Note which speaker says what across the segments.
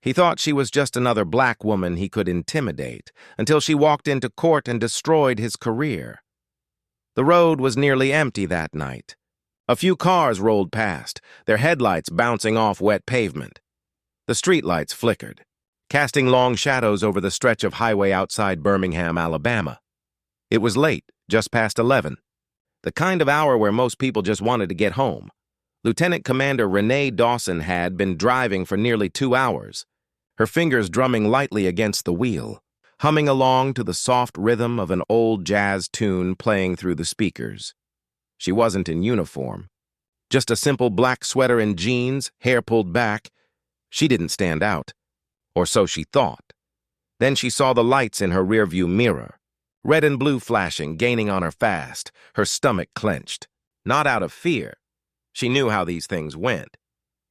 Speaker 1: He thought she was just another black woman he could intimidate, until she walked into court and destroyed his career. The road was nearly empty that night. A few cars rolled past, their headlights bouncing off wet pavement. The streetlights flickered, casting long shadows over the stretch of highway outside Birmingham, Alabama. It was late, just past 11, the kind of hour where most people just wanted to get home. Lieutenant Commander Renee Dawson had been driving for nearly 2 hours, her fingers drumming lightly against the wheel, humming along to the soft rhythm of an old jazz tune playing through the speakers. She wasn't in uniform. Just a simple black sweater and jeans, hair pulled back. She didn't stand out. Or so she thought. Then she saw the lights in her rearview mirror. Red and blue flashing, gaining on her fast, her stomach clenched. Not out of fear. She knew how these things went.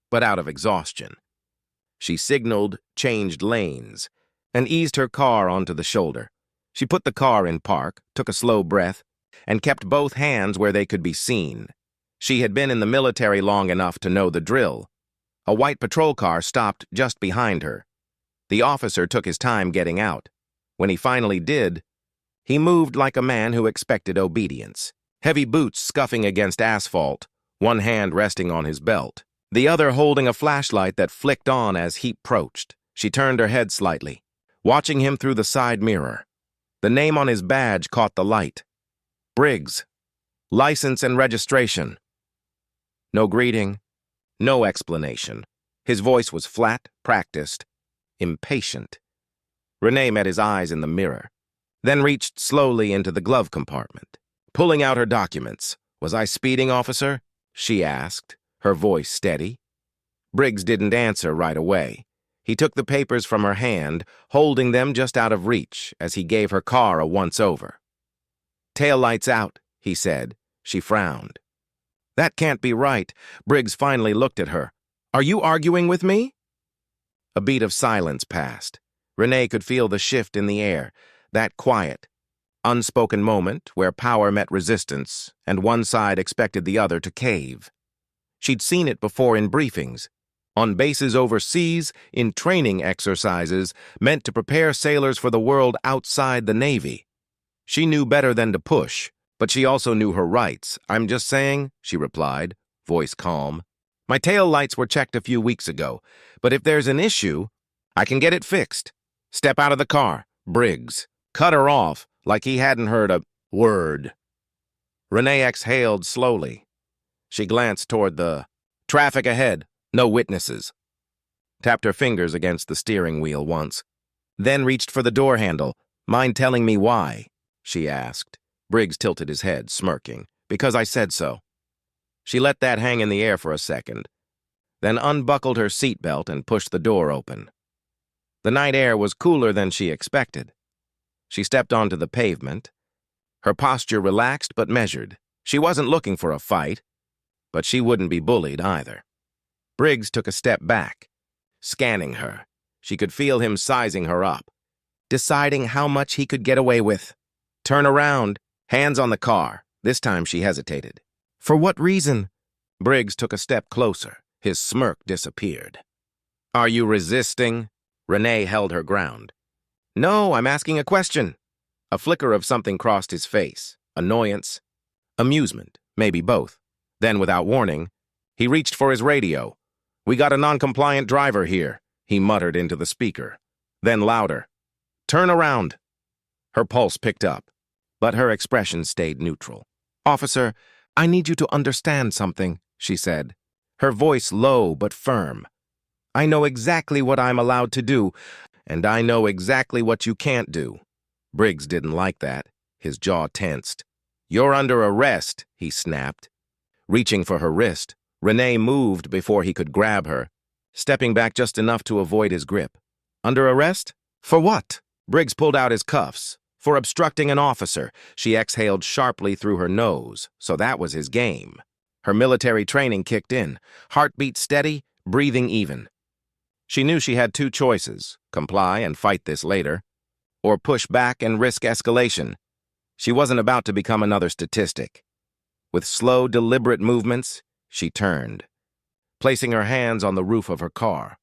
Speaker 1: But out of exhaustion. She signaled, changed lanes, and eased her car onto the shoulder. She put the car in park, took a slow breath, and kept both hands where they could be seen. She had been in the military long enough to know the drill. A white patrol car stopped just behind her. The officer took his time getting out. When he finally did, he moved like a man who expected obedience. Heavy boots scuffing against asphalt, one hand resting on his belt, the other holding a flashlight that flicked on as he approached. She turned her head slightly, watching him through the side mirror. The name on his badge caught the light. Briggs. License and registration. No greeting, no explanation. His voice was flat, practiced, impatient. Renee met his eyes in the mirror, then reached slowly into the glove compartment, pulling out her documents. "Was I speeding, officer?" she asked, her voice steady. Briggs didn't answer right away. He took the papers from her hand, holding them just out of reach as he gave her car a once-over. "Taillights out," he said. She frowned. "That can't be right." Briggs finally looked at her. "Are you arguing with me?" A beat of silence passed. Renee could feel the shift in the air, that quiet, unspoken moment where power met resistance and one side expected the other to cave. She'd seen it before in briefings, on bases overseas, in training exercises meant to prepare sailors for the world outside the Navy. She knew better than to push, but she also knew her rights. "I'm just saying," she replied, voice calm. "My tail lights were checked a few weeks ago, but if there's an issue, I can get it fixed. Step out of the car." Briggs cut her off like he hadn't heard a word. Renee exhaled slowly. She glanced toward the traffic ahead, no witnesses. Tapped her fingers against the steering wheel once, then reached for the door handle. "Mind telling me why?" she asked. Briggs tilted his head, smirking. "Because I said so." She let that hang in the air for a second, then unbuckled her seatbelt and pushed the door open. The night air was cooler than she expected. She stepped onto the pavement, her posture relaxed but measured. She wasn't looking for a fight, but she wouldn't be bullied either. Briggs took a step back, scanning her. She could feel him sizing her up, deciding how much he could get away with. "Turn around, hands on the car." This time she hesitated. "For what reason?" Briggs took a step closer. His smirk disappeared. "Are you resisting?" Renee held her ground. "No, I'm asking a question." A flicker of something crossed his face. Annoyance, amusement, maybe both. Then, without warning, he reached for his radio. "We got a non-compliant driver here," he muttered into the speaker. Then louder, "Turn around." Her pulse picked up, but her expression stayed neutral. "Officer, I need you to understand something," she said, her voice low but firm. "I know exactly what I'm allowed to do, and I know exactly what you can't do." Briggs didn't like that. His jaw tensed. "You're under arrest," he snapped. Reaching for her wrist, Renee moved before he could grab her, stepping back just enough to avoid his grip. "Under arrest? For what?" Briggs pulled out his cuffs. "For obstructing an officer." She exhaled sharply through her nose, so that was his game. Her military training kicked in, heartbeat steady, breathing even. She knew she had two choices: comply and fight this later, or push back and risk escalation. She wasn't about to become another statistic. With slow, deliberate movements, she turned, placing her hands on the roof of her car.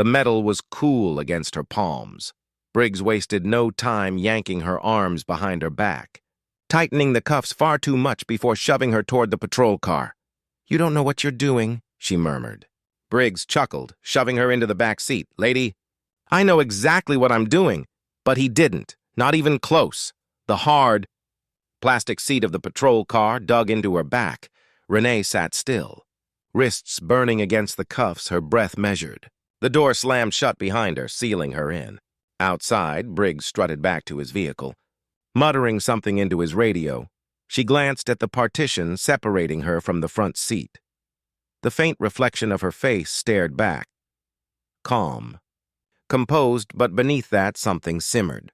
Speaker 1: The metal was cool against her palms. Briggs wasted no time yanking her arms behind her back, tightening the cuffs far too much before shoving her toward the patrol car. "You don't know what you're doing," she murmured. Briggs chuckled, shoving her into the back seat. "Lady, I know exactly what I'm doing." But he didn't, not even close. The hard plastic seat of the patrol car dug into her back. Renee sat still, wrists burning against the cuffs, her breath measured. The door slammed shut behind her, sealing her in. Outside, Briggs strutted back to his vehicle. Muttering something into his radio, she glanced at the partition separating her from the front seat. The faint reflection of her face stared back. Calm. Composed, but beneath that something simmered.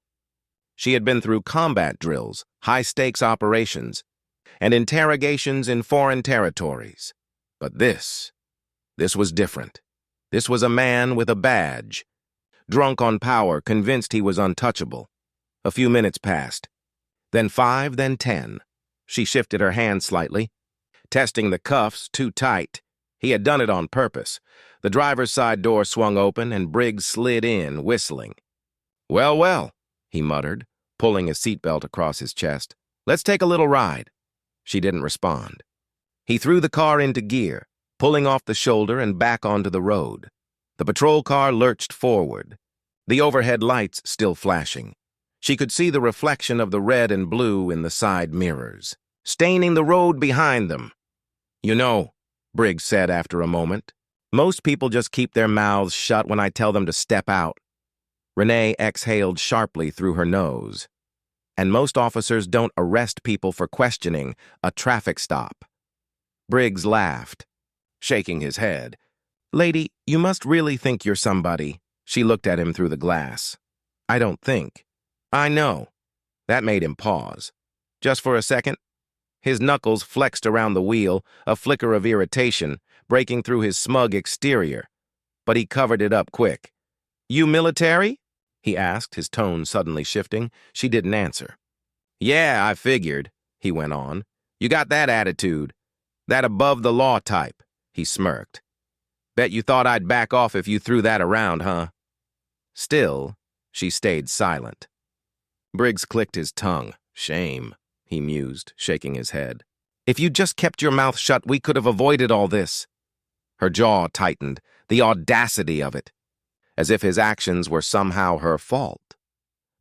Speaker 1: She had been through combat drills, high-stakes operations, and interrogations in foreign territories. But this was different. This was a man with a badge, drunk on power, convinced he was untouchable. A few minutes passed. Then 5, then 10. She shifted her hand slightly, testing the cuffs too tight. He had done it on purpose. The driver's side door swung open and Briggs slid in, whistling. "Well, well," he muttered, pulling his seatbelt across his chest. "Let's take a little ride." She didn't respond. He threw the car into gear, pulling off the shoulder and back onto the road. The patrol car lurched forward, the overhead lights still flashing. She could see the reflection of the red and blue in the side mirrors, staining the road behind them. "You know," Briggs said after a moment, "most people just keep their mouths shut when I tell them to step out." Renee exhaled sharply through her nose. "And most officers don't arrest people for questioning a traffic stop." Briggs laughed, shaking his head. "Lady, you must really think you're somebody." She looked at him through the glass. "I don't think." "I know." That made him pause. Just for a second. His knuckles flexed around the wheel, a flicker of irritation breaking through his smug exterior. But he covered it up quick. "You military?" he asked, his tone suddenly shifting. She didn't answer. "Yeah, I figured," he went on. "You got that attitude. That above-the-law type." He smirked. "Bet you thought I'd back off if you threw that around, huh?" Still, she stayed silent. Briggs clicked his tongue. "Shame," he mused, shaking his head. "If you'd just kept your mouth shut, we could have avoided all this." Her jaw tightened, the audacity of it, as if his actions were somehow her fault.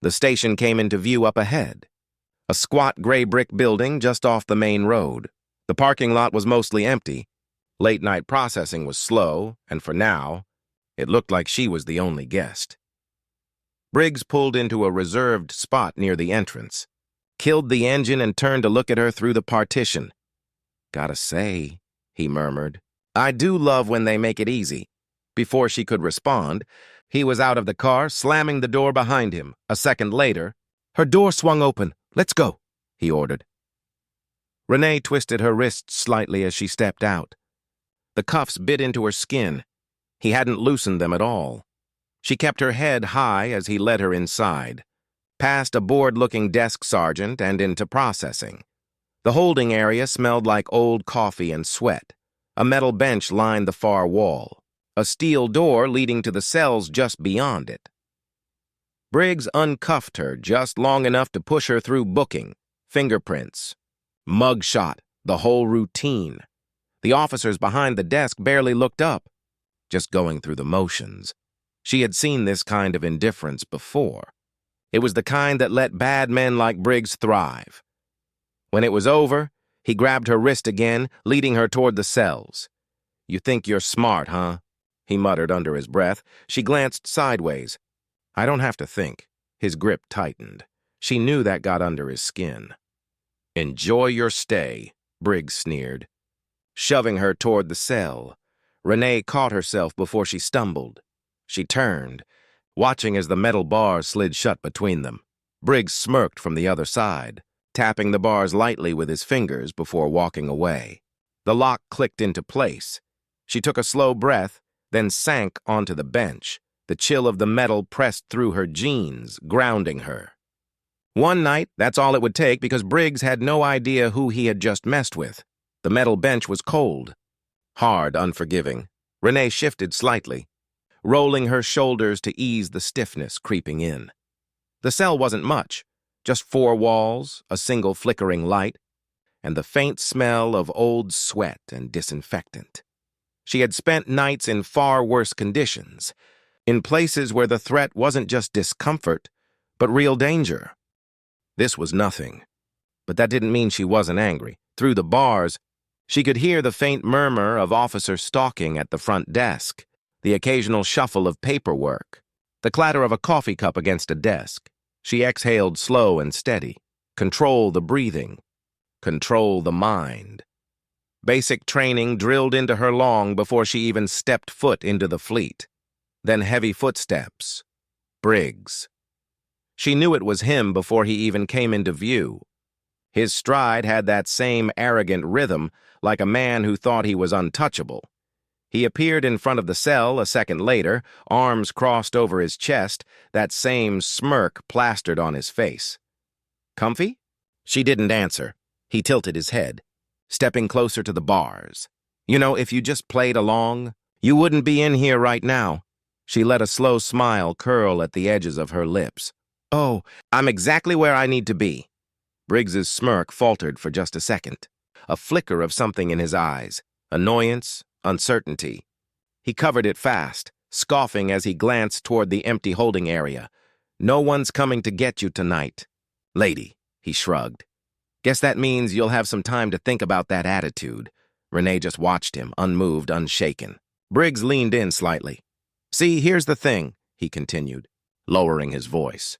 Speaker 1: The station came into view up ahead. A squat gray brick building just off the main road. The parking lot was mostly empty. Late-night processing was slow, and for now, it looked like she was the only guest. Briggs pulled into a reserved spot near the entrance, killed the engine and turned to look at her through the partition. "Gotta say," he murmured, "I do love when they make it easy." Before she could respond, he was out of the car, slamming the door behind him. A second later, her door swung open. "Let's go," he ordered. Renee twisted her wrists slightly as she stepped out. The cuffs bit into her skin. He hadn't loosened them at all. She kept her head high as he led her inside, past a bored-looking desk sergeant and into processing. The holding area smelled like old coffee and sweat. A metal bench lined the far wall, a steel door leading to the cells just beyond it. Briggs uncuffed her just long enough to push her through booking, fingerprints, mugshot, the whole routine. The officers behind the desk barely looked up, just going through the motions. She had seen this kind of indifference before. It was the kind that let bad men like Briggs thrive. When it was over, he grabbed her wrist again, leading her toward the cells. "You think you're smart, huh?" he muttered under his breath. She glanced sideways. "I don't have to think." His grip tightened. She knew that got under his skin. "Enjoy your stay," Briggs sneered. Shoving her toward the cell, Renee caught herself before she stumbled. She turned, watching as the metal bars slid shut between them. Briggs smirked from the other side, tapping the bars lightly with his fingers before walking away. The lock clicked into place. She took a slow breath, then sank onto the bench. The chill of the metal pressed through her jeans, grounding her. One night, that's all it would take, because Briggs had no idea who he had just messed with. The metal bench was cold, hard, unforgiving. Renee shifted slightly, rolling her shoulders to ease the stiffness creeping in. The cell wasn't much, just 4 walls, a single flickering light, and the faint smell of old sweat and disinfectant. She had spent nights in far worse conditions, in places where the threat wasn't just discomfort, but real danger. This was nothing, but that didn't mean she wasn't angry. Through the bars, she could hear the faint murmur of officers stalking at the front desk, the occasional shuffle of paperwork, the clatter of a coffee cup against a desk. She exhaled slow and steady. Control the breathing. Control the mind. Basic training drilled into her long before she even stepped foot into the fleet. Then heavy footsteps. Briggs. She knew it was him before he even came into view. His stride had that same arrogant rhythm, like a man who thought he was untouchable. He appeared in front of the cell a second later, arms crossed over his chest, that same smirk plastered on his face. "Comfy?" She didn't answer. He tilted his head, stepping closer to the bars. "You know, if you just played along, you wouldn't be in here right now." She let a slow smile curl at the edges of her lips. "Oh, I'm exactly where I need to be." Briggs's smirk faltered for just a second, a flicker of something in his eyes, annoyance, uncertainty. He covered it fast, scoffing as he glanced toward the empty holding area. "No one's coming to get you tonight." "Lady," he shrugged. "Guess that means you'll have some time to think about that attitude." Renee just watched him, unmoved, unshaken. Briggs leaned in slightly. "See, here's the thing," he continued, lowering his voice.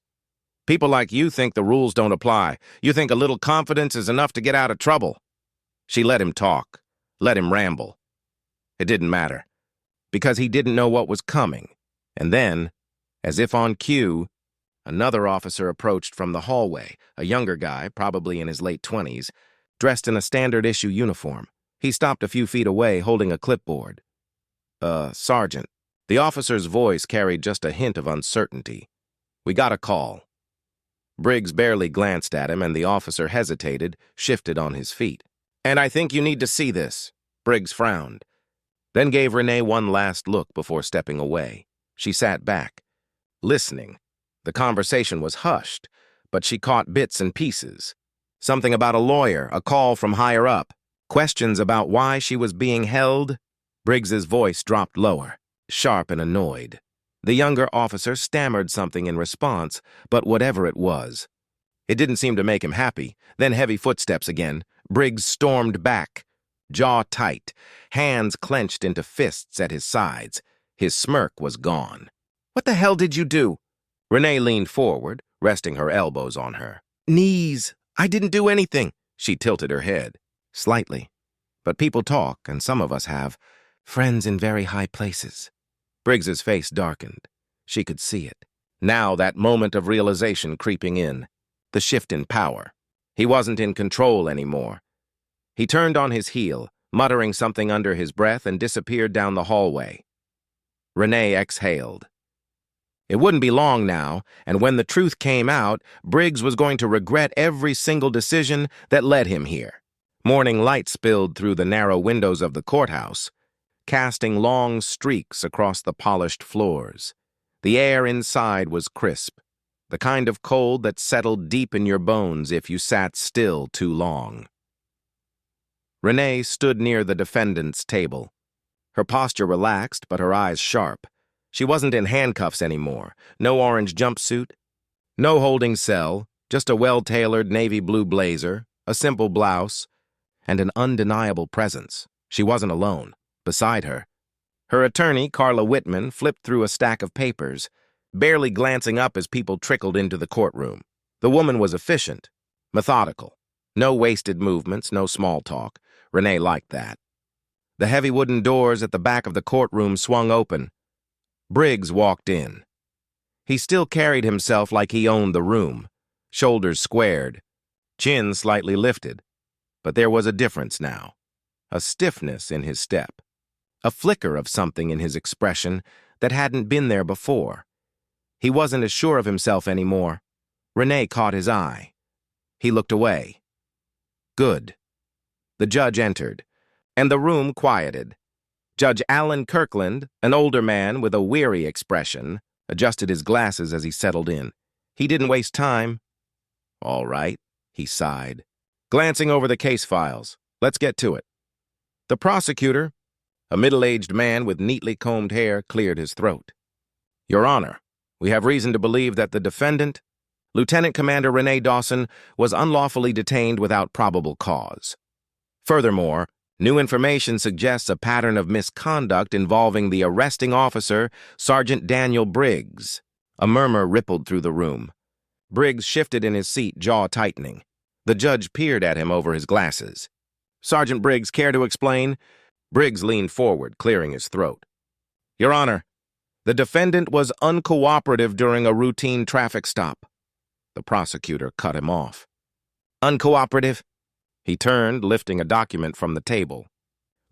Speaker 1: "People like you think the rules don't apply. You think a little confidence is enough to get out of trouble." She let him talk, let him ramble. It didn't matter, because he didn't know what was coming. And then, as if on cue, another officer approached from the hallway, a younger guy, probably in his late 20s, dressed in a standard-issue uniform. He stopped a few feet away, holding a clipboard. Sergeant." The officer's voice carried just a hint of uncertainty. "We got a call." Briggs barely glanced at him, and the officer hesitated, shifted on his feet. "And I think you need to see this." Briggs frowned, then gave Renee one last look before stepping away. She sat back, listening. The conversation was hushed, but she caught bits and pieces. Something about a lawyer, a call from higher up, questions about why she was being held. Briggs's voice dropped lower, sharp and annoyed. The younger officer stammered something in response, but whatever it was, it didn't seem to make him happy. Then heavy footsteps again. Briggs stormed back, jaw tight, hands clenched into fists at his sides. His smirk was gone. "What the hell did you do?" Renee leaned forward, resting her elbows on her. "Knees. I didn't do anything." She tilted her head, slightly. "But people talk, and some of us have friends in very high places." Briggs's face darkened. She could see it. Now that moment of realization creeping in. The shift in power. He wasn't in control anymore. He turned on his heel, muttering something under his breath, and disappeared down the hallway. Renee exhaled. It wouldn't be long now, and when the truth came out, Briggs was going to regret every single decision that led him here. Morning light spilled through the narrow windows of the courthouse, casting long streaks across the polished floors. The air inside was crisp, the kind of cold that settled deep in your bones if you sat still too long. Renee stood near the defendant's table. Her posture relaxed, but her eyes sharp. She wasn't in handcuffs anymore. No orange jumpsuit, no holding cell, just a well-tailored navy blue blazer, a simple blouse, and an undeniable presence. She wasn't alone. Beside her, her attorney, Carla Whitman, flipped through a stack of papers, barely glancing up as people trickled into the courtroom. The woman was efficient, methodical. No wasted movements, no small talk. Renee liked that. The heavy wooden doors at the back of the courtroom swung open. Briggs walked in. He still carried himself like he owned the room, shoulders squared, chin slightly lifted. But there was a difference now, a stiffness in his step. A flicker of something in his expression that hadn't been there before. He wasn't as sure of himself anymore. Renee caught his eye. He looked away. Good. The judge entered, and the room quieted. Judge Alan Kirkland, an older man with a weary expression, adjusted his glasses as he settled in. He didn't waste time. "All right," he sighed. Glancing over the case files, "Let's get to it." The prosecutor, a middle-aged man with neatly combed hair, cleared his throat. "Your Honor, we have reason to believe that the defendant, Lieutenant Commander Renee Dawson, was unlawfully detained without probable cause. Furthermore, new information suggests a pattern of misconduct involving the arresting officer, Sergeant Daniel Briggs." A murmur rippled through the room. Briggs shifted in his seat, jaw tightening. The judge peered at him over his glasses. "Sergeant Briggs, care to explain?" Briggs leaned forward, clearing his throat. "Your Honor, the defendant was uncooperative during a routine traffic stop." The prosecutor cut him off. "Uncooperative?" He turned, lifting a document from the table.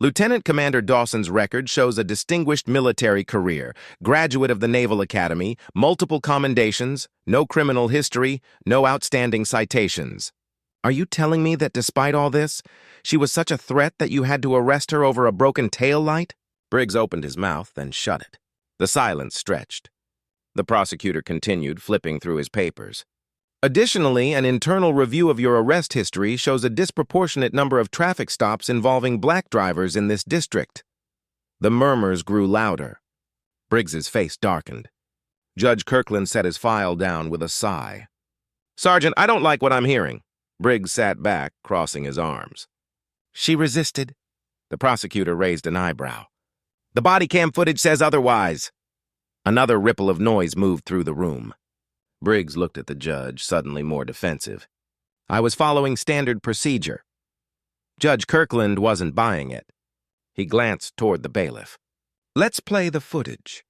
Speaker 1: "Lieutenant Commander Dawson's record shows a distinguished military career, graduate of the Naval Academy, multiple commendations, no criminal history, no outstanding citations. Are you telling me that despite all this, she was such a threat that you had to arrest her over a broken tail light?" Briggs opened his mouth, then shut it. The silence stretched. The prosecutor continued, flipping through his papers. "Additionally, an internal review of your arrest history shows a disproportionate number of traffic stops involving black drivers in this district." The murmurs grew louder. Briggs's face darkened. Judge Kirkland set his file down with a sigh. "Sergeant, I don't like what I'm hearing." Briggs sat back, crossing his arms. "She resisted." The prosecutor raised an eyebrow. "The body cam footage says otherwise." Another ripple of noise moved through the room. Briggs looked at the judge, suddenly more defensive. "I was following standard procedure." Judge Kirkland wasn't buying it. He glanced toward the bailiff. "Let's play the footage."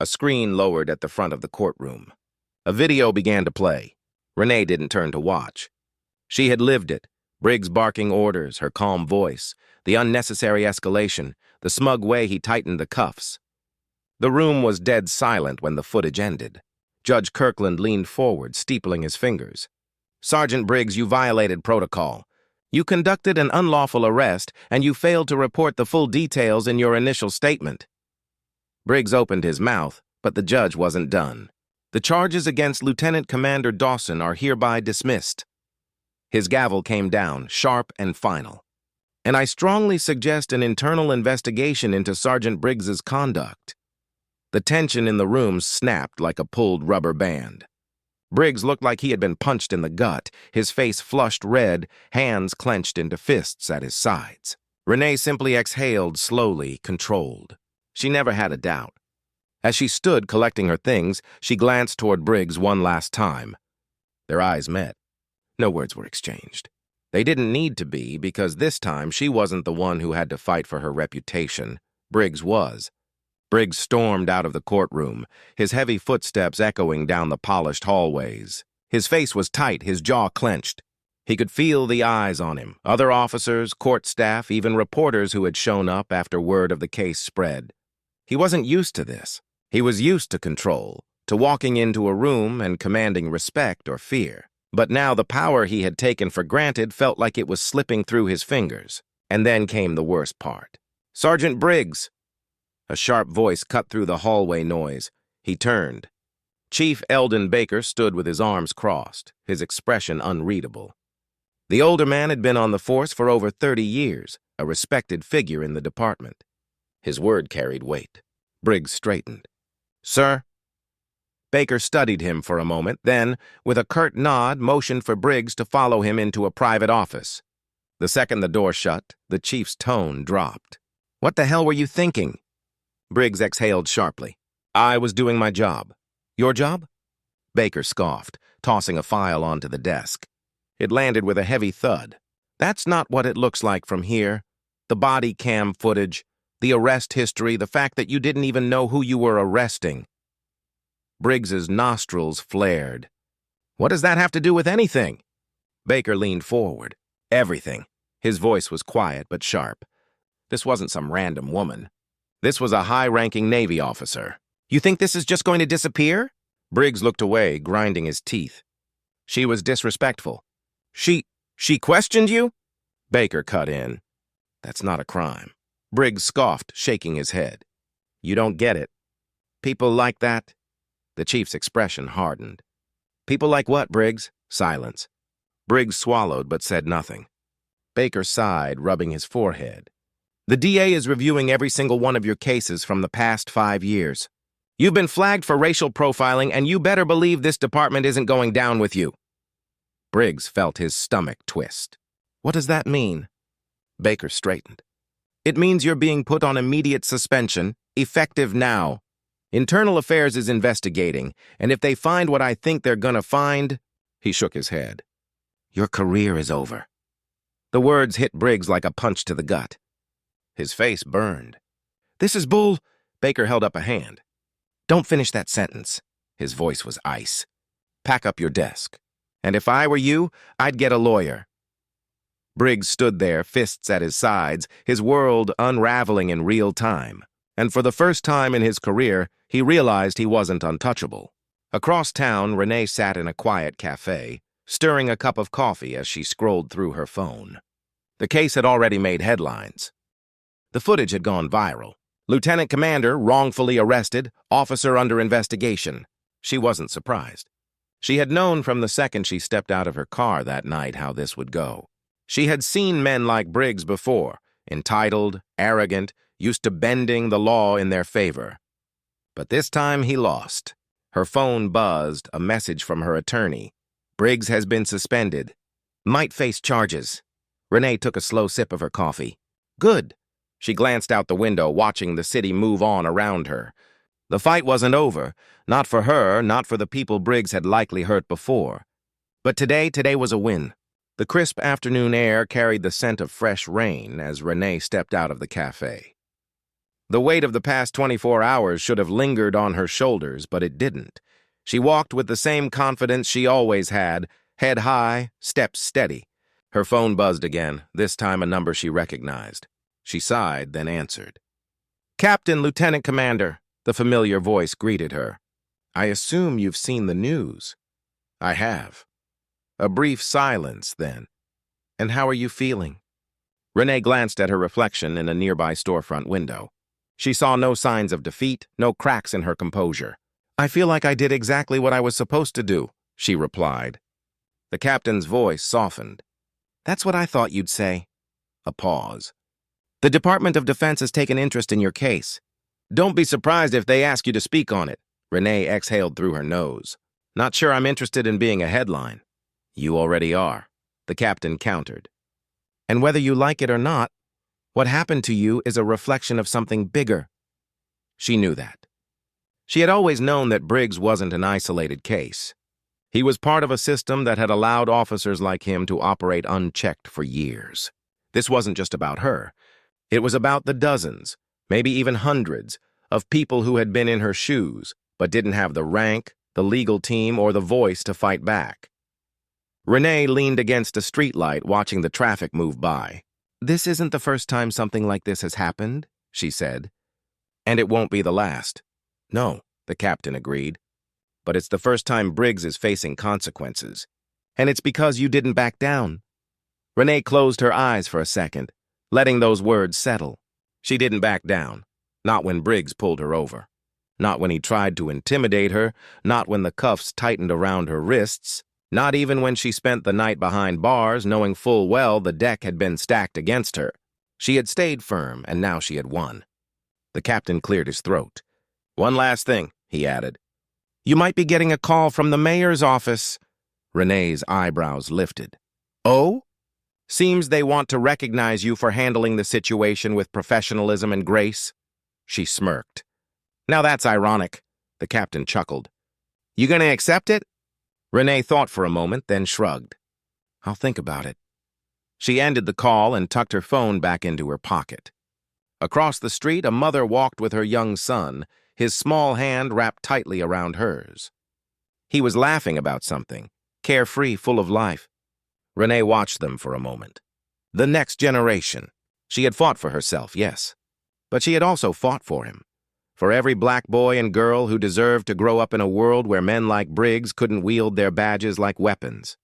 Speaker 1: A screen lowered at the front of the courtroom. A video began to play. Renee didn't turn to watch. She had lived it. Briggs barking orders, her calm voice, the unnecessary escalation, the smug way he tightened the cuffs. The room was dead silent when the footage ended. Judge Kirkland leaned forward, steepling his fingers. "Sergeant Briggs, you violated protocol. You conducted an unlawful arrest, and you failed to report the full details in your initial statement." Briggs opened his mouth, but the judge wasn't done. "The charges against Lieutenant Commander Dawson are hereby dismissed." His gavel came down, sharp and final. "And I strongly suggest an internal investigation into Sergeant Briggs's conduct." The tension in the room snapped like a pulled rubber band. Briggs looked like he had been punched in the gut, his face flushed red, hands clenched into fists at his sides. Renee simply exhaled, slowly, controlled. She never had a doubt. As she stood collecting her things, she glanced toward Briggs one last time. Their eyes met. No words were exchanged. They didn't need to be, because this time she wasn't the one who had to fight for her reputation. Briggs was. Briggs stormed out of the courtroom, his heavy footsteps echoing down the polished hallways. His face was tight, his jaw clenched. He could feel the eyes on him, other officers, court staff, even reporters who had shown up after word of the case spread. He wasn't used to this. He was used to control, to walking into a room and commanding respect or fear. But now the power he had taken for granted felt like it was slipping through his fingers. And then came the worst part. "Sergeant Briggs!" A sharp voice cut through the hallway noise. He turned. Chief Eldon Baker stood with his arms crossed, his expression unreadable. The older man had been on the force for over 30 years, a respected figure in the department. His word carried weight. Briggs straightened. "Sir?" Baker studied him for a moment, then, with a curt nod, motioned for Briggs to follow him into a private office. The second the door shut, the chief's tone dropped. "What the hell were you thinking?" Briggs exhaled sharply. "I was doing my job." "Your job?" Baker scoffed, tossing a file onto the desk. It landed with a heavy thud. "That's not what it looks like from here. The body cam footage, the arrest history, the fact that you didn't even know who you were arresting." Briggs's nostrils flared. "What does that have to do with anything?" Baker leaned forward. "Everything." His voice was quiet but sharp. This wasn't some random woman. This was a high-ranking Navy officer. "You think this is just going to disappear?" Briggs looked away, grinding his teeth. "She was disrespectful." She questioned you?" Baker cut in. "That's not a crime." Briggs scoffed, shaking his head. You don't get it. People like that? The chief's expression hardened. People like what, Briggs? Silence. Briggs swallowed but said nothing. Baker sighed, rubbing his forehead. The DA is reviewing every single one of your cases from the past 5 years. You've been flagged for racial profiling, and you better believe this department isn't going down with you. Briggs felt his stomach twist. What does that mean? Baker straightened. It means you're being put on immediate suspension, effective now. Internal Affairs is investigating, and if they find what I think they're gonna find, he shook his head. Your career is over. The words hit Briggs like a punch to the gut. His face burned. This is bull. Baker held up a hand. Don't finish that sentence. His voice was ice. Pack up your desk. And if I were you, I'd get a lawyer. Briggs stood there, fists at his sides, his world unraveling in real time. And for the first time in his career, he realized he wasn't untouchable. Across town, Renee sat in a quiet cafe, stirring a cup of coffee as she scrolled through her phone. The case had already made headlines. The footage had gone viral. Lieutenant Commander wrongfully arrested, officer under investigation. She wasn't surprised. She had known from the second she stepped out of her car that night how this would go. She had seen men like Briggs before, entitled, arrogant, used to bending the law in their favor. But this time he lost. Her phone buzzed, a message from her attorney. Briggs has been suspended. Might face charges. Renee took a slow sip of her coffee. Good. She glanced out the window, watching the city move on around her. The fight wasn't over. Not for her, not for the people Briggs had likely hurt before. But today was a win. The crisp afternoon air carried the scent of fresh rain as Renee stepped out of the cafe. The weight of the past 24 hours should have lingered on her shoulders, but it didn't. She walked with the same confidence she always had, head high, steps steady. Her phone buzzed again, this time a number she recognized. She sighed, then answered. Captain, Lieutenant Commander, the familiar voice greeted her. I assume you've seen the news. I have. A brief silence, then. And how are you feeling? Renee glanced at her reflection in a nearby storefront window. She saw no signs of defeat, no cracks in her composure. I feel like I did exactly what I was supposed to do, she replied. The captain's voice softened. That's what I thought you'd say. A pause. The Department of Defense has taken interest in your case. Don't be surprised if they ask you to speak on it. Renee exhaled through her nose. Not sure I'm interested in being a headline. You already are, the captain countered. And whether you like it or not, what happened to you is a reflection of something bigger. She knew that. She had always known that Briggs wasn't an isolated case. He was part of a system that had allowed officers like him to operate unchecked for years. This wasn't just about her. It was about the dozens, maybe even hundreds, of people who had been in her shoes, but didn't have the rank, the legal team, or the voice to fight back. Renee leaned against a streetlight watching the traffic move by. This isn't the first time something like this has happened, she said. And it won't be the last. No, the captain agreed. But it's the first time Briggs is facing consequences. And it's because you didn't back down. Renee closed her eyes for a second, letting those words settle. She didn't back down. Not when Briggs pulled her over. Not when he tried to intimidate her. Not when the cuffs tightened around her wrists. Not even when she spent the night behind bars, knowing full well the deck had been stacked against her. She had stayed firm, and now she had won. The captain cleared his throat. One last thing, he added. You might be getting a call from the mayor's office. Renee's eyebrows lifted. Oh? Seems they want to recognize you for handling the situation with professionalism and grace. She smirked. Now that's ironic, the captain chuckled. You gonna accept it? Renee thought for a moment, then shrugged. I'll think about it. She ended the call and tucked her phone back into her pocket. Across the street, a mother walked with her young son, his small hand wrapped tightly around hers. He was laughing about something, carefree, full of life. Renee watched them for a moment. The next generation. She had fought for herself, yes. But she had also fought for him. For every black boy and girl who deserved to grow up in a world where men like Briggs couldn't wield their badges like weapons.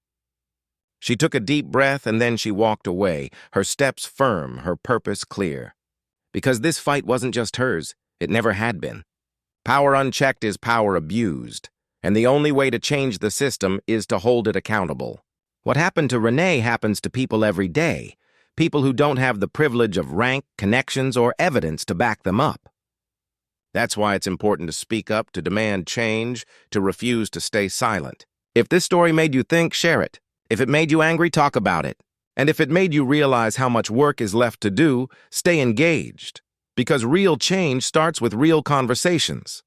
Speaker 1: She took a deep breath and then she walked away, her steps firm, her purpose clear. Because this fight wasn't just hers. It never had been. Power unchecked is power abused, and the only way to change the system is to hold it accountable. What happened to Renee happens to people every day, people who don't have the privilege of rank, connections, or evidence to back them up. That's why it's important to speak up, to demand change, to refuse to stay silent. If this story made you think, share it. If it made you angry, talk about it. And if it made you realize how much work is left to do, stay engaged. Because real change starts with real conversations.